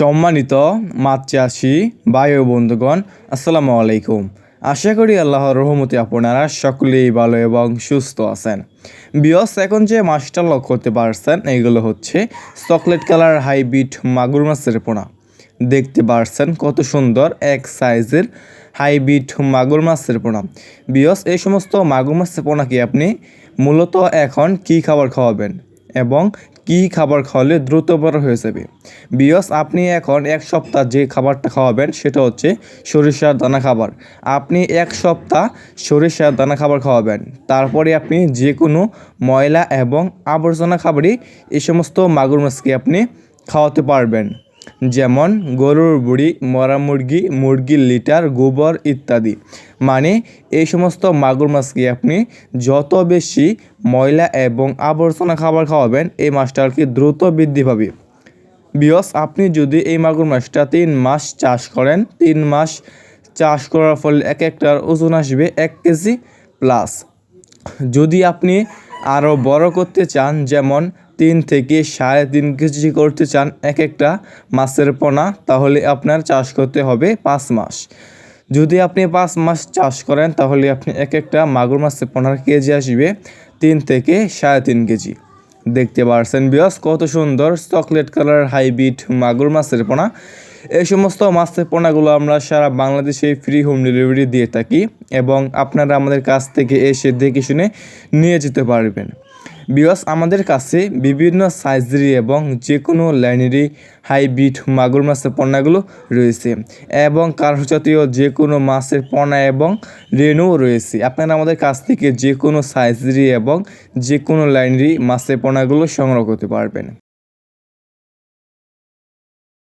সম্মানিত মাছ চাষি ভাই ও বন্ধুগণ, আসসালামু আলাইকুম। আশা করি আল্লাহর রহমতে আপনারা সকলেই ভালো এবং সুস্থ আছেন। বিয়স, এখন যে মাছটা লক্ষ্য করতে পারছেন এইগুলো হচ্ছে চকলেট কালার হাইব্রিড মাগুর মাছের পোনা। দেখতে পারছেন কত সুন্দর এক সাইজের হাইব্রিড মাগুর মাছের পোনা। বিয়স, এই সমস্ত মাগুর মাছের পোনাকে আপনি মূলত এখন কি খাবার খাওয়াবেন এবং কি খাবার খাওয়ালে দ্রুত বড় হয়ে যাবে? বিয়স, আপনি এখন এক সপ্তাহ যে খাবারটা খাওয়াবেন সেটা হচ্ছে সরিষার দানা খাবার। আপনি এক সপ্তাহ সরিষার দানা খাবার খাওয়াবেন, তারপরে আপনি যে কোনো ময়লা এবং আবর্জনা খাবারই এই সমস্ত মাগুর মাছকে আপনি খাওয়াতে পারবেন, যেমন গরুর বুড়ি, মরা মুরগি, মুরগির লিটার, গোবর ইত্যাদি। মানে এই সমস্ত মাগুর মাছকে আপনি যত বেশি ময়লা এবং আবর্জনা খাবার খাওয়াবেন এই মাছটা আর কি দ্রুত বৃদ্ধি পাবে। বিয়স, আপনি যদি এই মাগুর মাছটা 3 মাস চাষ করেন, 3 মাস চাষ করার ফলে এক একটার ওজন আসবে 1 কেজি প্লাস। যদি আপনি আরও বড় করতে চান, যেমন 3 থেকে 3.5 কেজি করতে চান এক একটা মাছের পোনা, তাহলে আপনার চাষ করতে হবে 5 মাস। যদি আপনি 5 মাস চাষ করেন তাহলে আপনি এক একটা মাগুর মাছের পোনার কেজি আসবে 3 থেকে 3.5 কেজি। দেখতে পারছেন বিয়স, কত সুন্দর চকলেট কালার হাইব্রিড মাগুর মাছের পোনা। এই সমস্ত মাছের পোনাগুলো আমরা সারা বাংলাদেশে ফ্রি হোম ডেলিভারি দিয়ে থাকি এবং আপনারা আমাদের কাছ থেকে এসে দেখে শুনে নিয়ে যেতে পারবেন। বিয়স, আমাদের কাছে বিভিন্ন সাইজেরই এবং যে কোনো লাইনেরই হাইব্রিড মাগুর মাছের পোনাগুলো রয়েছে এবং কার্পজাতীয় যে কোনো মাছের পোনা এবং রেণুও রয়েছে। আপনারা আমাদের কাছ থেকে যে কোনো সাইজেরই এবং যে কোনো লাইনেরই মাছের পোনাগুলো সংগ্রহ করতে পারবেন।